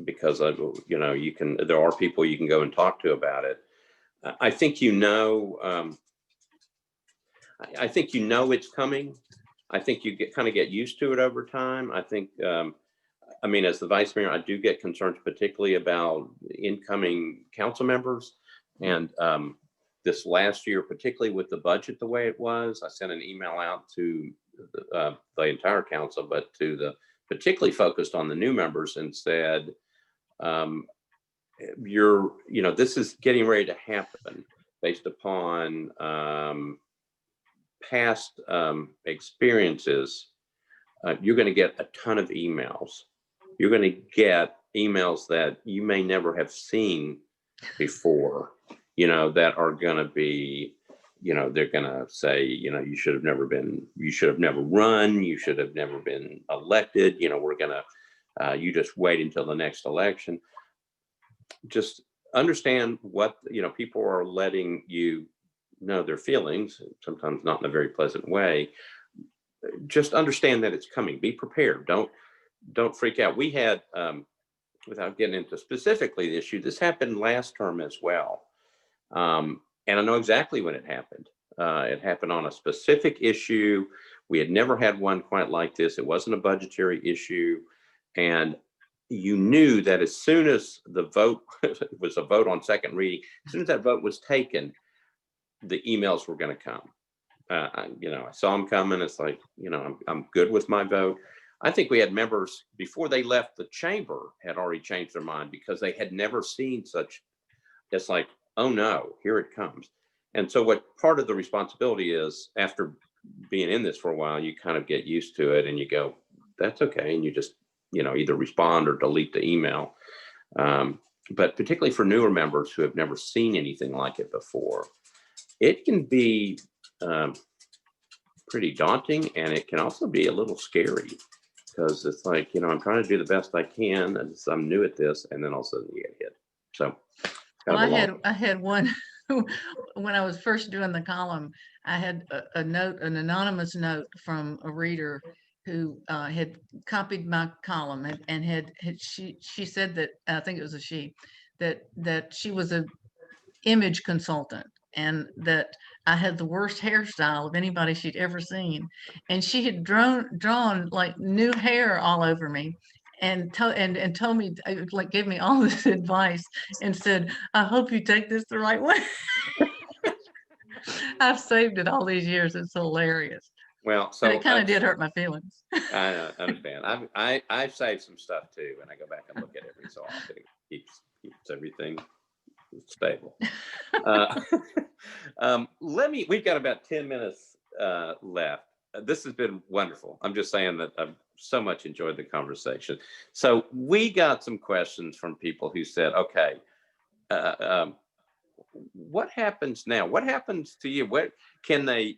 Speaker 1: because there are people you can go and talk to about it. I think I think it's coming. I think you kind of get used to it over time. I think, I mean, as the vice mayor, I do get concerned, particularly about incoming council members, and this last year, particularly with the budget the way it was, I sent an email out to the entire council, but to the particularly focused on the new members, and said, this is getting ready to happen based upon past experiences. You're going to get a ton of emails. You're going to get emails that you may never have seen before, that are going to be, they're going to say, you should have never run, you should have never been elected, we're going to, you just wait until the next election. Just understand what, people are letting you know their feelings, sometimes not in a very pleasant way. Just understand that it's coming. Be prepared. Don't freak out. We had, without getting into specifically the issue, this happened last term as well. And I know exactly when it happened. It happened on a specific issue. We had never had one quite like this. It wasn't a budgetary issue. And you knew that as soon as the vote it was a vote on second reading, as soon as that vote was taken, the emails were going to come. I saw them coming. It's like, I'm good with my vote. I think we had members before they left the chamber had already changed their mind because they had never seen such. It's like, oh no, here it comes. And so what part of the responsibility is, after being in this for a while, you kind of get used to it and you go, that's okay. And you just, either respond or delete the email. But particularly for newer members who have never seen anything like it before, it can be pretty daunting, and it can also be a little scary because it's like, I'm trying to do the best I can and I'm new at this, and then all of a sudden you get hit. So
Speaker 2: well, I had one when I was first doing the column. I had a note, an anonymous note from a reader who had copied my column and she said that, I think it was a she, that she was a image consultant and that I had the worst hairstyle of anybody she'd ever seen, and she had drawn like new hair all over me, and told me, like, gave me all this advice and said, I hope you take this the right way. I've saved it all these years. It's hilarious.
Speaker 1: Well,
Speaker 2: But
Speaker 1: so
Speaker 2: it kind of did hurt my feelings.
Speaker 1: I understand. I've saved some stuff too, and I go back and look at it every so often. It keeps everything stable. We've got about 10 minutes left. This has been wonderful. I'm just saying that I've so much enjoyed the conversation. So we got some questions from people who said, okay, what happens now? What happens to you? What can they,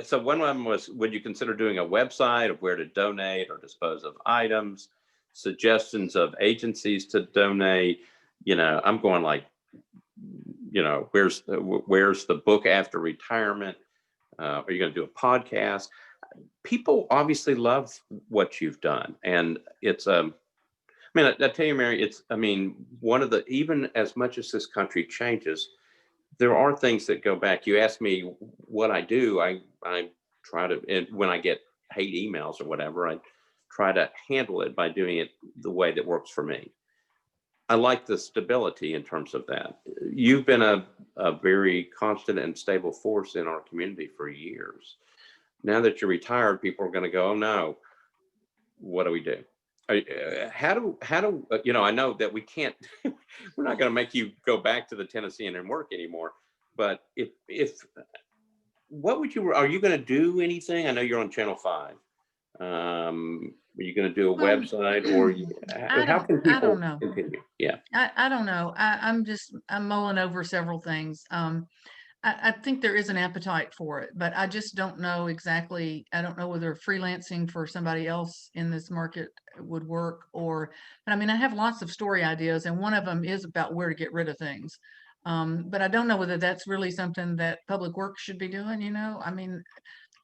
Speaker 1: so one of them was, would you consider doing a website of where to donate or dispose of items, suggestions of agencies to donate? I'm going like, where's the book after retirement? Are you going to do a podcast? People obviously love what you've done. And it's, I tell you, Mary, one of the, even as much as this country changes, there are things that go back. You ask me what I do. I try to, and when I get hate emails or whatever, I try to handle it by doing it the way that works for me. I like the stability in terms of that. You've been a very constant and stable force in our community for years. Now that you're retired, people are going to go, oh no, what do we do? How do I know that we can't, we're not going to make you go back to the Tennessean and work anymore, but if what would you, are you going to do anything? I know you're on Channel 5. Are you going to do a website, or how can people
Speaker 2: I don't know.
Speaker 1: continue? Yeah.
Speaker 2: I don't know. I'm mulling over several things. I think there is an appetite for it, but I just don't know exactly. I don't know whether freelancing for somebody else in this market would work, but I have lots of story ideas, and one of them is about where to get rid of things. But I don't know whether that's really something that Public Works should be doing.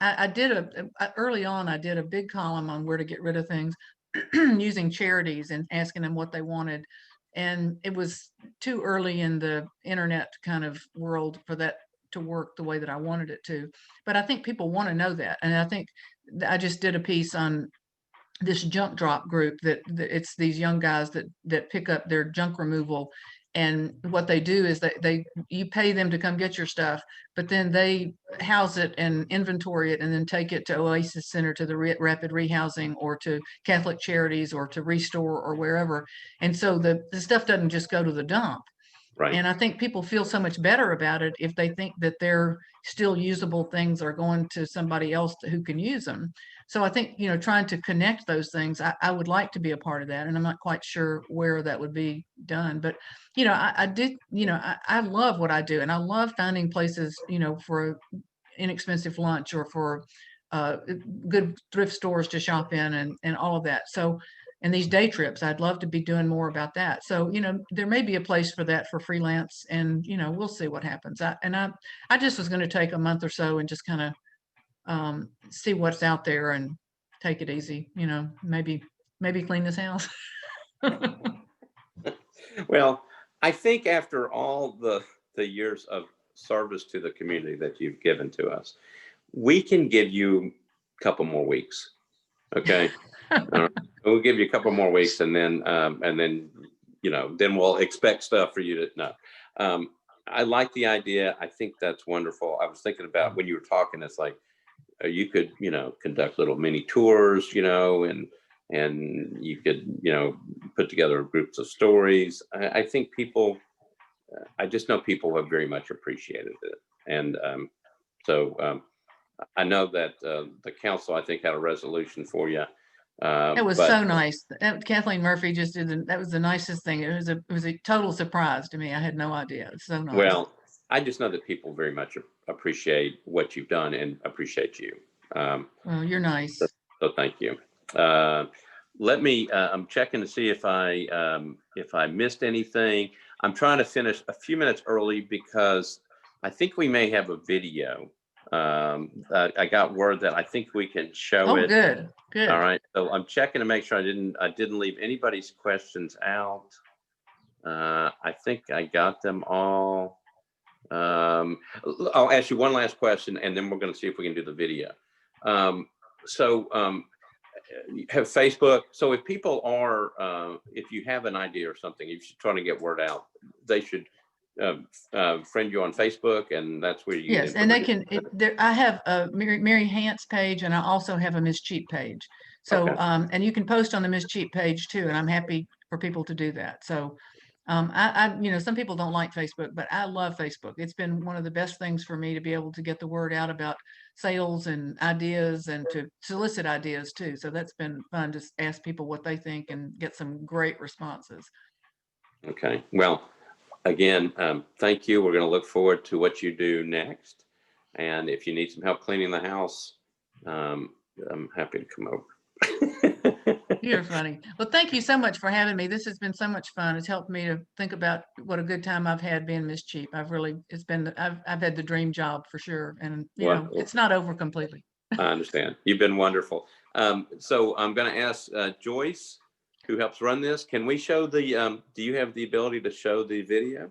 Speaker 2: I did early on, I did a big column on where to get rid of things using charities and asking them what they wanted. And it was too early in the internet kind of world for that to work the way that I wanted it to. But I think people want to know that. And I think I just did a piece on this junk drop group that it's these young guys that pick up their junk removal. And what they do is you pay them to come get your stuff, but then they house it and inventory it and then take it to Oasis Center, to the Rapid Rehousing, or to Catholic Charities, or to Restore, or wherever. And so the stuff doesn't just go to the dump.
Speaker 1: Right.
Speaker 2: And I think people feel so much better about it if they think that their still usable things are going to somebody else who can use them. So I think, trying to connect those things, I would like to be a part of that. And I'm not quite sure where that would be done. But, I love what I do. And I love finding places, for inexpensive lunch, or for good thrift stores to shop in, and all of that. So these day trips. I'd love to be doing more about that. So, you know, there may be a place for that for freelance, and, you know, we'll see what happens. I just was going to take a month or so and just kind of see what's out there and take it easy, you know, maybe clean this house.
Speaker 1: Well, I think after all the years of service to the community that you've given to us, we can give you a couple more weeks. Okay. We'll give you a couple more weeks, and then you know, then we'll expect stuff for you to know. I like the idea. I think that's wonderful. I was thinking about when you were talking, it's like you could, you know, conduct little mini tours, you know, and you could, you know, put together groups of stories. I think people, I just know people have very much appreciated it. And so I know that the council, I think, had a resolution for you.
Speaker 2: It was
Speaker 1: but
Speaker 2: so nice. Kathleen Murphy just did, that was the nicest thing. It was a total surprise to me. I had no idea. It's so nice.
Speaker 1: well, I just know that people very much appreciate what you've done and appreciate you.
Speaker 2: Well, you're nice.
Speaker 1: So thank you. Let me, I'm checking to see if I missed anything. I'm trying to finish a few minutes early because I think we may have a video. I got word that I think we can show
Speaker 2: Oh,
Speaker 1: it.
Speaker 2: good.
Speaker 1: All right. So I'm checking to make sure I didn't leave anybody's questions out. I think I got them all. I'll ask you one last question, and then we're going to see if we can do the video. Have Facebook. So if people are, if you have an idea or something, if you're trying to get word out, they should friend you on Facebook, and that's where you.
Speaker 2: Yes, and they can. I have a Mary Hance page, and I also have a Miss Cheap page. So,
Speaker 1: Okay.
Speaker 2: And you can post on the Miss Cheap page too, and I'm happy for people to do that. So, you know, some people don't like Facebook, but I love Facebook. It's been one of the best things for me to be able to get the word out about sales and ideas, and to solicit ideas too. So that's been fun to ask people what they think and get some great responses.
Speaker 1: Okay. Well, again, thank you. We're going to look forward to what you do next. And if you need some help cleaning the house, I'm happy to come over.
Speaker 2: You're funny. Well, thank you so much for having me. This has been so much fun. It's helped me to think about what a good time I've had being Miss Cheap. I've had the dream job for sure. And, you know, it's not over completely.
Speaker 1: I understand. You've been wonderful. So I'm going to ask Joyce, who helps run this. Can we show the, do you have the ability to show the video?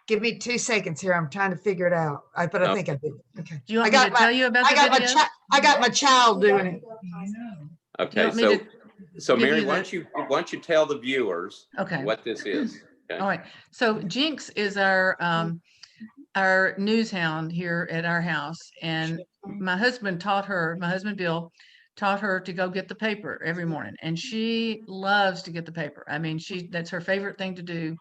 Speaker 3: Give me 2 seconds here. I'm trying to figure it out. But I think I did. Okay.
Speaker 2: Do you want me to tell you about the video?
Speaker 3: I got my child doing it.
Speaker 1: Okay. So Mary, why don't you tell the viewers what this is? Okay.
Speaker 2: All right. So Jinx is our news hound here at our house. And my husband Bill taught her to go get the paper every morning. And she loves to get the paper. I mean, that's her favorite thing to do.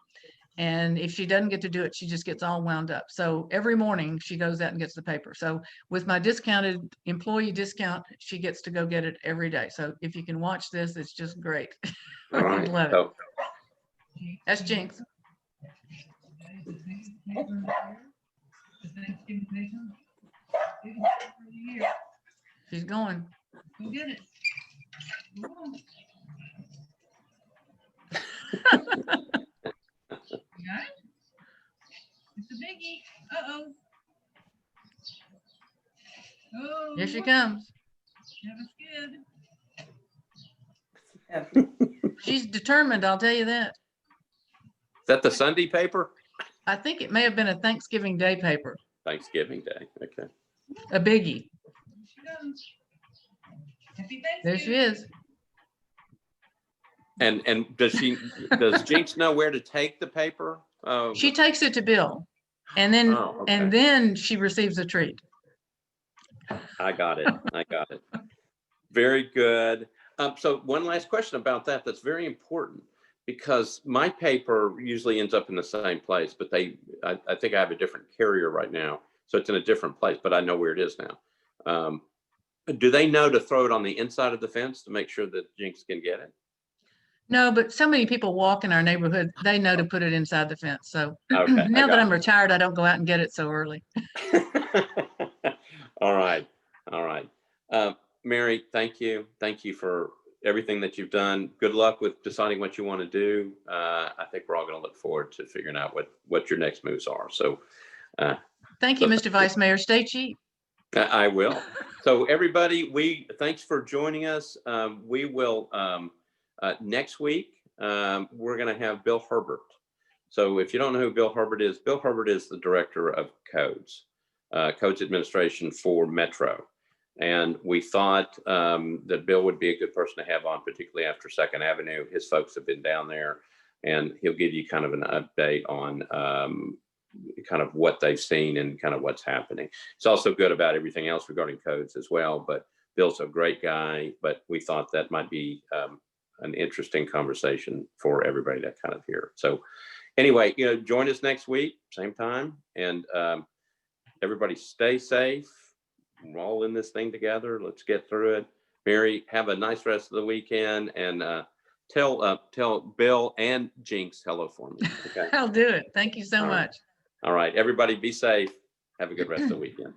Speaker 2: And if she doesn't get to do it, she just gets all wound up. So every morning she goes out and gets the paper. So with my discounted employee discount, she gets to go get it every day. So if you can watch this, it's just great.
Speaker 1: All right.
Speaker 2: Love it. That's Jinx. She's going. Go get it.
Speaker 4: It's a biggie. Uh-oh. Oh.
Speaker 2: Here she comes.
Speaker 4: That was good.
Speaker 2: She's determined, I'll tell you that.
Speaker 1: Is that the Sunday paper?
Speaker 2: I think it may have been a Thanksgiving Day paper.
Speaker 1: Thanksgiving Day. Okay.
Speaker 2: A biggie.
Speaker 4: Here she comes. Happy
Speaker 2: There she is.
Speaker 1: And does Jinx know where to take the paper?
Speaker 2: She takes it to Bill, and then
Speaker 1: okay.
Speaker 2: then she receives a treat.
Speaker 1: I got it. Very good. So one last question about that. That's very important, because my paper usually ends up in the same place, but I think I have a different carrier right now. So it's in a different place, but I know where it is now. Do they know to throw it on the inside of the fence to make sure that Jinx can get it?
Speaker 2: No, but so many people walk in our neighborhood, they know to put it inside the fence. So
Speaker 1: Okay,
Speaker 2: now that I'm retired, I don't go out and get it so early.
Speaker 1: All right. Mary, thank you. Thank you for everything that you've done. Good luck with deciding what you want to do. I think we're all going to look forward to figuring out what your next moves are. So
Speaker 2: Thank you, Mr. Vice Mayor. Stay cheap.
Speaker 1: I will. So everybody, thanks for joining us. We will next week. We're going to have Bill Herbert. So if you don't know who Bill Herbert is the director of codes administration for Metro. And we thought that Bill would be a good person to have on, particularly after 2nd Avenue. His folks have been down there, and he'll give you kind of an update on kind of what they've seen and kind of what's happening. It's also good about everything else regarding codes as well, but Bill's a great guy, but we thought that might be an interesting conversation for everybody to kind of hear. So anyway, join us next week, same time, and everybody stay safe. We're all in this thing together. Let's get through it. Mary, have a nice rest of the weekend, and tell Bill and Jinx hello for me. Okay.
Speaker 2: I'll do it. Thank you so
Speaker 1: All right.
Speaker 2: much.
Speaker 1: All right. Everybody be safe. Have a good rest of the weekend.